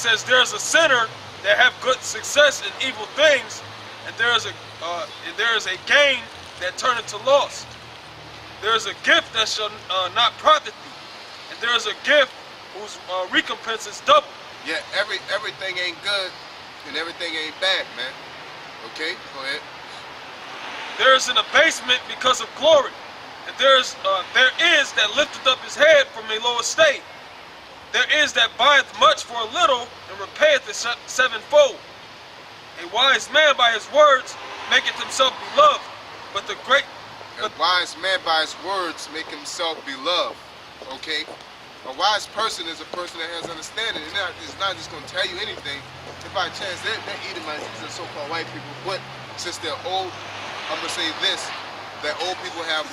says there's a sinner that have good success in evil things, and there is a gain that turneth to loss. There is a gift that shall not profit thee, and there is a gift whose recompense is double. Yeah, everything ain't good and everything ain't bad, man. Okay, go ahead. There is an abasement because of glory, and there is that lifteth up his head from a low estate. There is that buyeth much for a little and repayeth it sevenfold. A wise man by his words maketh himself beloved, but the great... A wise man by his words make himself beloved, okay? A wise person is a person that has understanding. It's not just going to tell you anything. If by chance they're Edomites, these are so-called white people, but since they're old, I'm going to say this, that old people have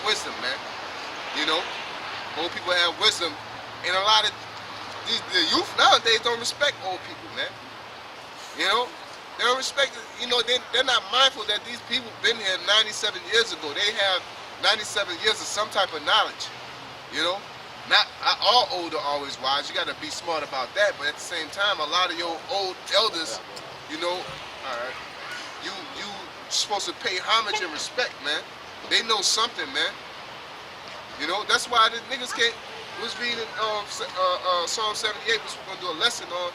wisdom, man. You know? Old people have wisdom. And a lot of the youth nowadays don't respect old people, man. You know, they don't respect it. You know, they're not mindful that these people been here 97 years ago. They have 97 years of some type of knowledge. You know, not all old are always wise. You got to be smart about that. But at the same time, a lot of your old elders, you know, all right, you supposed to pay homage and respect, man. They know something, man. You know, that's why the niggas can't. Was reading Psalm 78, which we're gonna do a lesson on.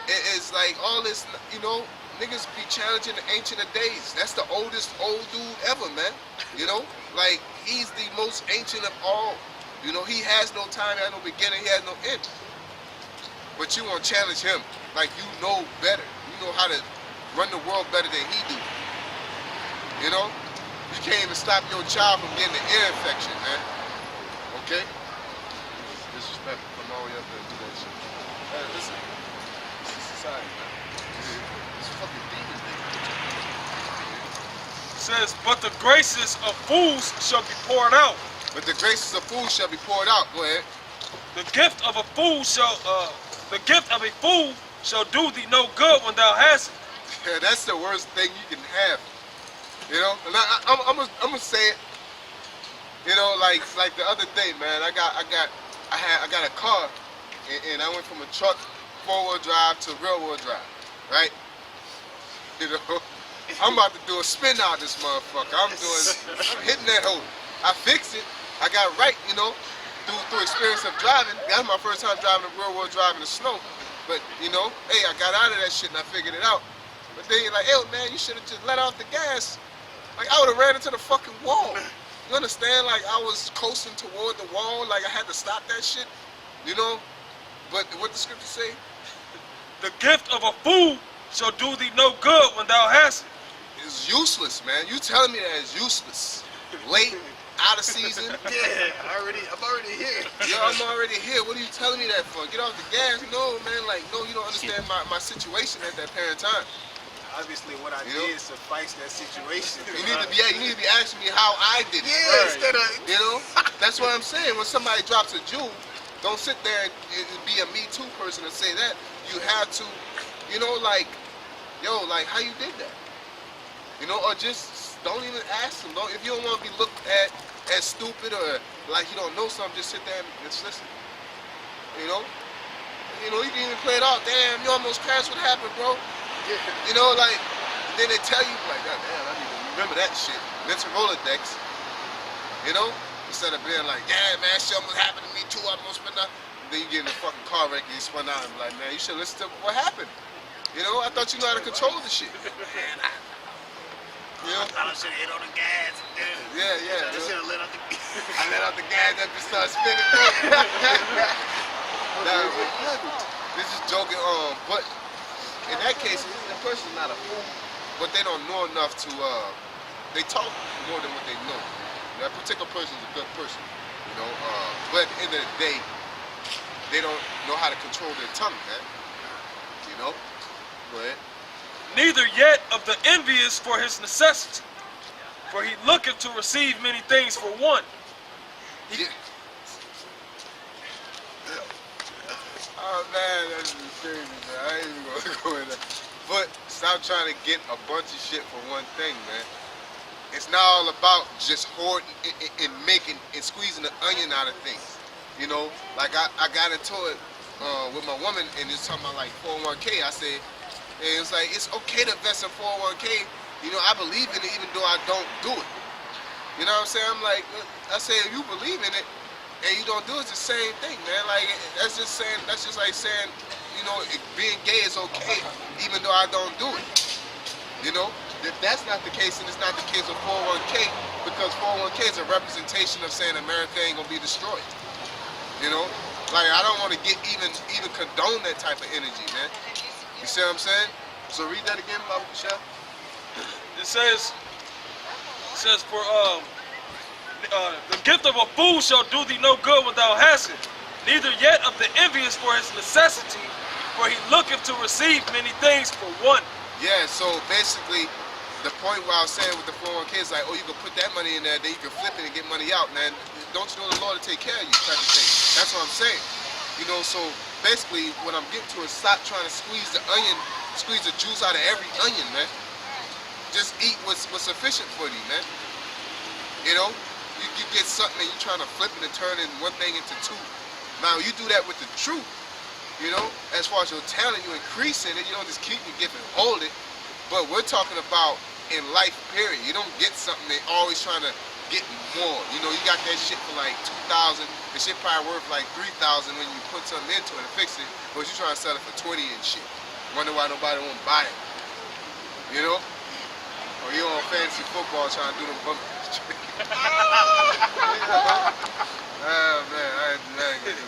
It's like all this, you know, niggas be challenging the Ancient of Days. That's the oldest old dude ever, man. You know, like he's the most ancient of all. You know, he has no time, he has no beginning, he has no end. But you wanna challenge him like you know better. You know how to run the world better than he do. You know, you can't even stop your child from getting an ear infection, man. Okay. Disrespect from all you have to do that shit. Hey, listen, this is society, man. It's fucking demons, nigga. It says, but the graces of fools shall be poured out. But the graces of fools shall be poured out. Go ahead. The gift of a fool shall do thee no good when thou hast it. Yeah, that's the worst thing you can have. You know, and I'm gonna say it. You know, like the other day, man. I got a car, and I went from a truck, 4-wheel drive to rear-wheel drive, right? You know, I'm about to do a spin out this motherfucker. I'm hitting that hole. I fixed it. I got it right, you know, through experience of driving. That's my first time driving a rear-wheel drive in the snow. But, you know, hey, I got out of that shit and I figured it out. But then you're like, hey, man, you should have just let off the gas. Like, I would have ran into the fucking wall. You understand? Like, I was coasting toward the wall, like I had to stop that shit, you know? But what the scripture say? The gift of a fool shall do thee no good when thou hast it. It's useless, man. You telling me that it's useless. Late, out of season. Yeah, I'm already here. Yo, I'm already here. What are you telling me that for? Get off the gas. No, man, like, no, you don't understand my situation at that parent time. Obviously, what I did sufficed that situation. You need to be asking me how I did it. Yeah, instead of you know. That's what I'm saying. When somebody drops a jewel, don't sit there and be a Me Too person and say that. You have to, you know, like, yo, like how you did that. You know, or just don't even ask them. If you don't want to be looked at as stupid or like you don't know something, just sit there and just listen. You know, you can even play it off. Damn, you almost crashed. What happened, bro? You know, like, then they tell you, like, God damn, I need to remember that shit. Mental Rolodex. You know? Instead of being like, yeah, man, shit almost happened to me too, I almost spun out. And then you get in a fucking car wreck and you spun out and be like, man, you should listen to what happened. You know, I thought you knew how to control the shit. Man, you know? I should have hit on the gas. Yeah. I should have let out the gas. I let out the gas and start spinning. Nah, this is joking, but in that case, the person's not a fool, but they don't know enough to, they talk more than what they know. That particular person is a good person, you know, but at the end of the day, they don't know how to control their tongue, man, you know? Go ahead. Neither yet of the envious for his necessity, for he looketh to receive many things for one. Oh man, that's just crazy, man. I ain't even gonna go in there. But stop trying to get a bunch of shit for one thing, man. It's not all about just hoarding and making and squeezing the onion out of things. You know, like I got into it with my woman, and it's talking about like 401k. I said, and it was like, it's okay to invest in 401k. You know, I believe in it even though I don't do it. You know what I'm saying? I'm like, I say, if you believe in it and you don't do it, it's the same thing, man. Like, that's just like saying, you know, being gay is okay even though I don't do it. You know, if that's not the case, and it's not the case with 401k, because 401k is a representation of saying America ain't gonna be destroyed. You know, like I don't want to get even condone that type of energy, man. You see what I'm saying? So read that again, Baba Michelle. It says for the gift of a fool shall do thee no good without hasting, neither yet of the envious for his necessity, for he looketh to receive many things for one. Yeah, so basically, the point where I was saying with the 401k is like, oh, you can put that money in there, then you can flip it and get money out, man. Don't you know the Lord to take care of you, type of thing. That's what I'm saying. You know, so basically, what I'm getting to is stop trying to squeeze the juice out of every onion, man. Just eat what's sufficient for you, man. You know, you get something and you're trying to flip it and turn in one thing into two. Now, you do that with the truth, you know, as far as your talent, you increasing it. You don't just keep your gift and hold it. But we're talking about in life, period. You don't get something and always trying to get more. You know, you got that shit for like 2,000. The shit probably worth like 3,000 when you put something into it and fix it. But you trying to sell it for 20 and shit. Wonder why nobody won't buy it. You know? Or you on fantasy football trying to do them bumpers. Man,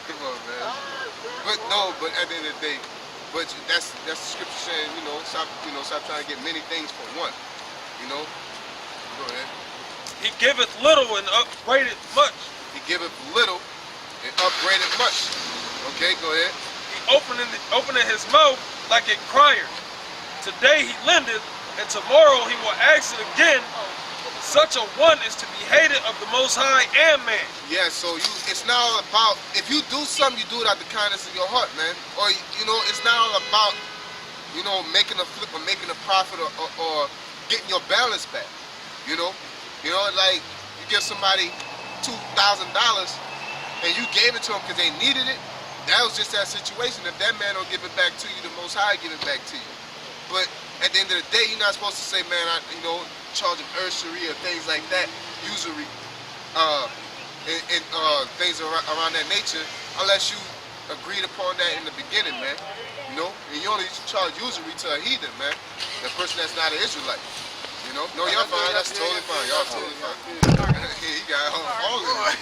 come on, man. But no, but at the end of the day, but that's the scripture saying, stop trying to get many things for one. You know? Go ahead. He giveth little and upbraideth much. He giveth little and upbraideth much. Okay, go ahead. He openeth his mouth like a crier. Today he lendeth, and tomorrow he will ask it again. Such a one is to be hated of the Most High and man. Yeah, so it's not all about, if you do something, you do it out the kindness of your heart, man. Or, it's not all about, making a flip or making a profit or getting your balance back, like you give somebody $2,000 and you gave it to them because they needed it. That was just that situation. If that man don't give it back to you, the Most High give it back to you. But at the end of the day, you're not supposed to say, man, charge of usury or things like that, usury, and things around that nature, unless you agreed upon that in the beginning, man. And you only charge usury to a heathen, man, the person that's not an Israelite. No, y'all fine. That's totally fine. Y'all totally fine. He got all of it.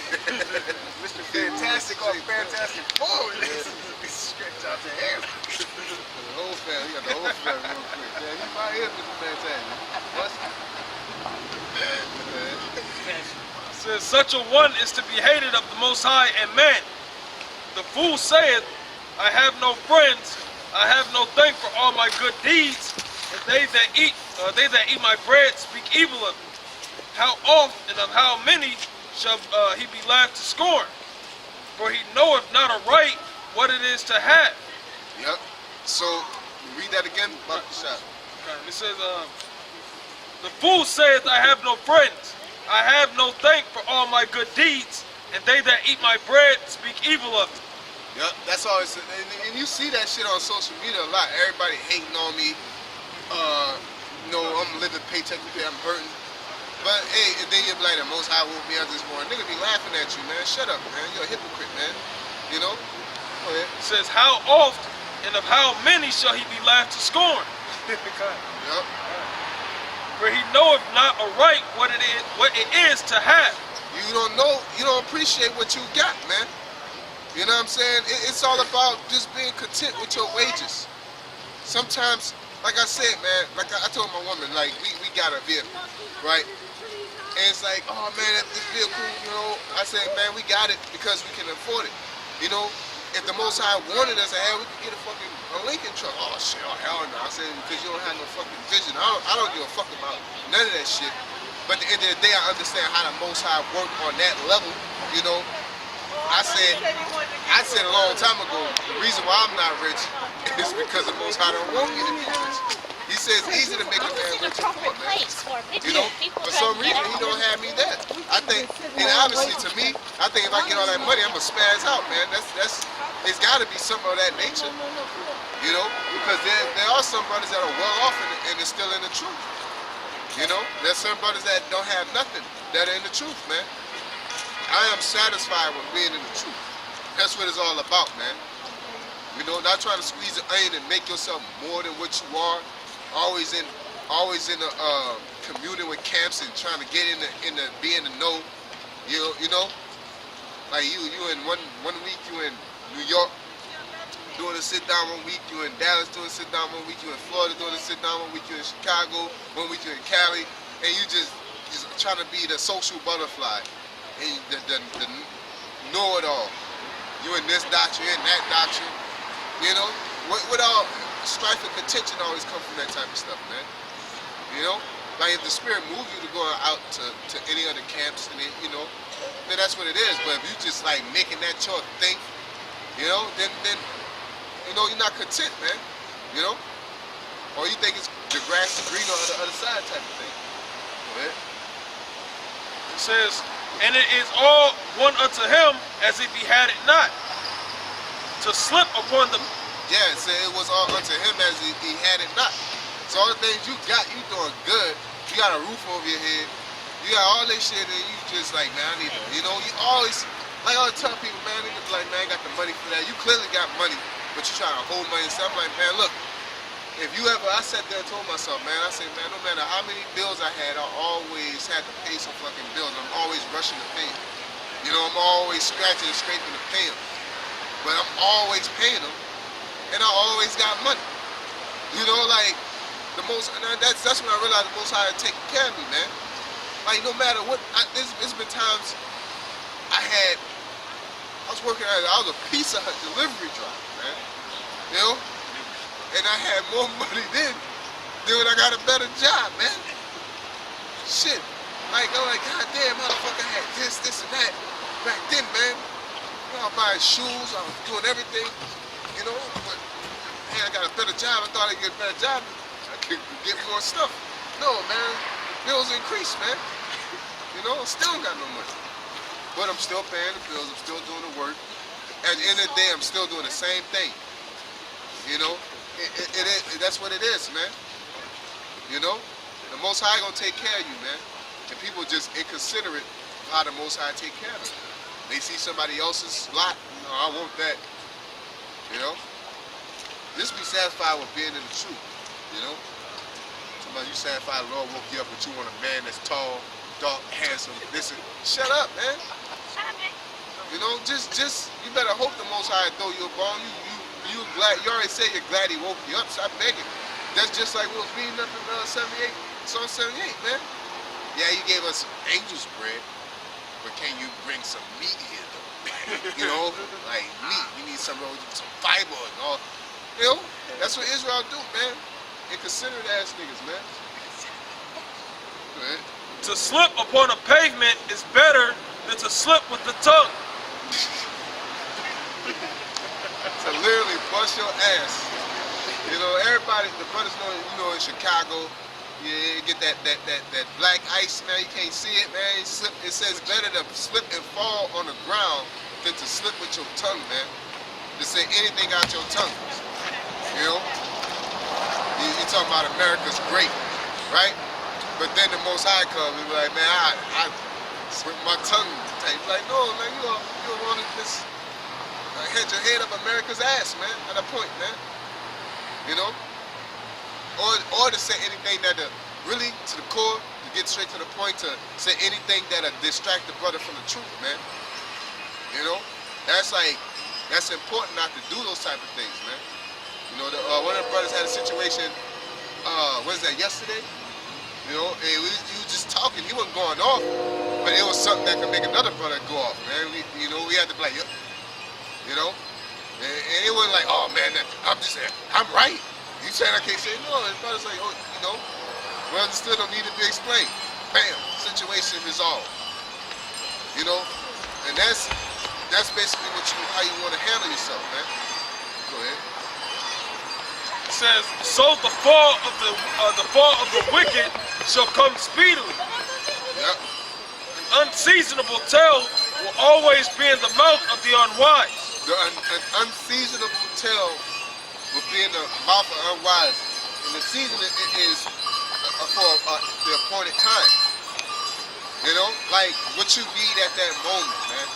Mr. Fantastic on Fantastic Four. Stretch out the hair. The whole family. He got the whole family real quick. Yeah, he probably is Mr. Fantastic. It says, such a one is to be hated of the Most High and man. The fool saith, I have no friends, I have no thank for all my good deeds, and they that eat my bread speak evil of me. How oft and of how many shall he be laughed to scorn? For he knoweth not aright what it is to have. Yep. So read that again, Baba Shah. It says, the fool saith, I have no friends, I have no thank for all my good deeds, and they that eat my bread speak evil of me. Yep, that's always, and you see that shit on social media a lot. Everybody hating on me. I'm living paycheck to pay, I'm hurting. But hey, and then you're like, the Most High woke me out this morning. Nigga be laughing at you, man. Shut up, man. You're a hypocrite, man. Go ahead. It says, how oft and of how many shall he be laughed to scorn? Yep. For he knoweth not aright what it is to have. You don't know, you don't appreciate what you got, man. You know what I'm saying? It's all about just being content with your wages. Sometimes, like I said, man, like I told my woman, like we got a vehicle, right? And it's like, oh man, this vehicle, I said, man, we got it because we can afford it. If the Most High wanted us, hey, we could get a Lincoln truck. Oh shit, oh hell no. I said, because you don't have no fucking vision. I don't give a fuck about none of that shit. But at the end of the day, I understand how the Most High work on that level, I said a long time ago, the reason why I'm not rich is because the Most High don't want me to be rich. He says it's easy to make a man rich and poor, man. You know, for some reason he don't have me there. I think, and honestly, to me, I think if I get all that money, I'm gonna spaz out, man. It's got to be something of that nature. You know, because there are some brothers that are well off and they're still in the truth. You know, there's some brothers that don't have nothing that are in the truth, man. I am satisfied with being in the truth. That's what it's all about, man. You know, not trying to squeeze the onion and make yourself more than what you are. Always in the commuting with camps and trying to get in the be in the know. You know, like you in one week you in New York doing a sit down, 1 week you in Dallas doing a sit down, 1 week you in Florida doing a sit down, 1 week you in Chicago, 1 week you in Cali, and you just trying to be the social butterfly and the know-it-all. You in this doctrine, in that doctrine, you know. What all strife and contention always come from that type of stuff, man. You know, like if the spirit moves you to go out to any other camps, and you know, then that's what it is. But if you just like making that your thing, you know, then you know you're not content, man. You know, or you think it's the grass is greener on the other side type of thing. Go ahead. It says, and it is all one unto him as if he had it not, to slip upon the. Yeah, so it was all unto him as he had it not. So all the things you got, you doing good. You got a roof over your head. You got all this shit, and you just like, man, I need to, you know, you always, like I always tell people, man, niggas like, man, I ain't got the money for that. You clearly got money, but you trying to hold money. So I'm like, man, look, if you ever, I sat there and told myself, man, I said, man, no matter how many bills I had, I always had to pay some fucking bills. I'm always rushing to pay them. You know, I'm always scratching and scraping to pay them. But I'm always paying them. And I always got money. You know, like the most. That's when I realized the Most High had taken care of me, man. Like no matter what, there's been times I was working at. I was a Pizza Hut delivery driver, man. You know, and I had more money then when I got a better job, man. Shit, like I'm like, God damn, motherfucker, I had this, and that back then, man. You know, I was buying shoes, I was doing everything. You know, but man, I got a better job. I thought I'd get a better job. I could get more stuff. No, man, bills increased, man. You know, I still got no money. But I'm still paying the bills. I'm still doing the work. At the end of the day, I'm still doing the same thing. You know, that's what it is, man. You know, the Most High gonna take care of you, man. And people just inconsiderate of how the Most High take care of them. They see somebody else's lot. No, I want that. You know, just be satisfied with being in the truth. You know, somebody you satisfied the Lord woke you up, but you want a man that's tall, dark, handsome. Listen, shut up, man. You know, just you better hope the Most High throw you a bone. You glad? You already said you're glad He woke you up. Stop begging. That's just like we was reading up in 78, Psalm 78, man. Yeah, He gave us some angels' bread, but can you bring some meat here? You know, like meat. We need some fiber and all. You know, that's what Israel do, man. Inconsiderate ass niggas, man. Go ahead. To slip upon a pavement is better than to slip with the tongue. To literally bust your ass. You know, everybody, the brothers know, you know, in Chicago, yeah, you get that black ice, man. You can't see it, man. It says better to slip and fall on the ground than to slip with your tongue, man. To say anything out your tongue. You know? You talking about America's great, right? But then the Most High comes and be like, man, I slip my tongue tight. Like, no, man, you don't want to just head your head up America's ass, man, at a point, man. You know? Or to say anything that really to the core, to get straight to the point, to say anything that'll distract the brother from the truth, man. You know, that's important not to do those type of things, man. You know, one of the brothers had a situation, what is that, yesterday? You know, and we was just talking, he wasn't going off, but it was something that could make another brother go off, man. We had to be like, you know, and it wasn't like, oh man, I'm right. You saying I can't say no, and brothers like, oh, you know, brothers still don't need to be explained. Bam, situation resolved. You know, and that's basically how you want to handle yourself, man. Go ahead. says, so the fall of the wicked shall come speedily. Yep. An unseasonable tale will always be in the mouth of the unwise. An unseasonable tale will be in the mouth of unwise. And the season is for the appointed time. You know, like what you need at that moment, man.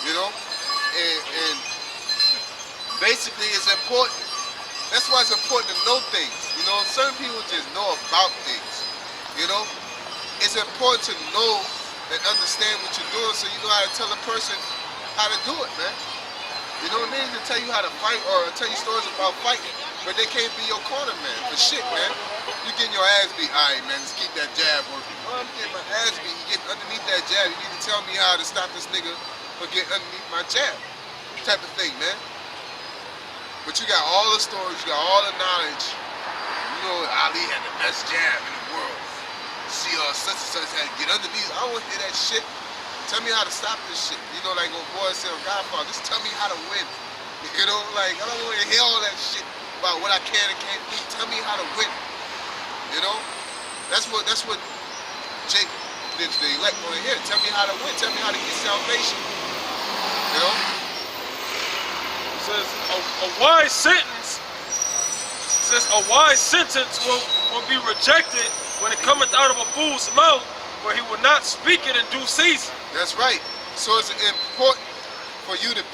You know, and basically it's important. That's why it's important to know things. You know, certain people just know about things. You know, it's important to know and understand what you're doing so you know how to tell a person how to do it, man. You know, niggas can tell you how to fight or tell you stories about fighting, but they can't be your corner man for shit, man. You getting your ass beat, all right, man, let's keep that jab working. Oh, I'm getting my ass beat. You getting underneath that jab. You need to tell me how to stop this nigga from getting underneath my jab. Type of thing, man. But you got all the stories, you got all the knowledge. You know, Ali had the best jab in the world. See, such and such had to get underneath. I don't want to hear that shit. Tell me how to stop this shit. You know, like old boy said on Godfather, just tell me how to win. You know, like, I don't want to hear all that shit about what I can and can't do. Tell me how to win. You know? That's what Jake, the elect, want to hear. Tell me how to win. Tell me how to get salvation. You know? Says a wise sentence will be rejected when it cometh out of a fool's mouth, for he will not speak it in due season. That's right. So it's important for you to be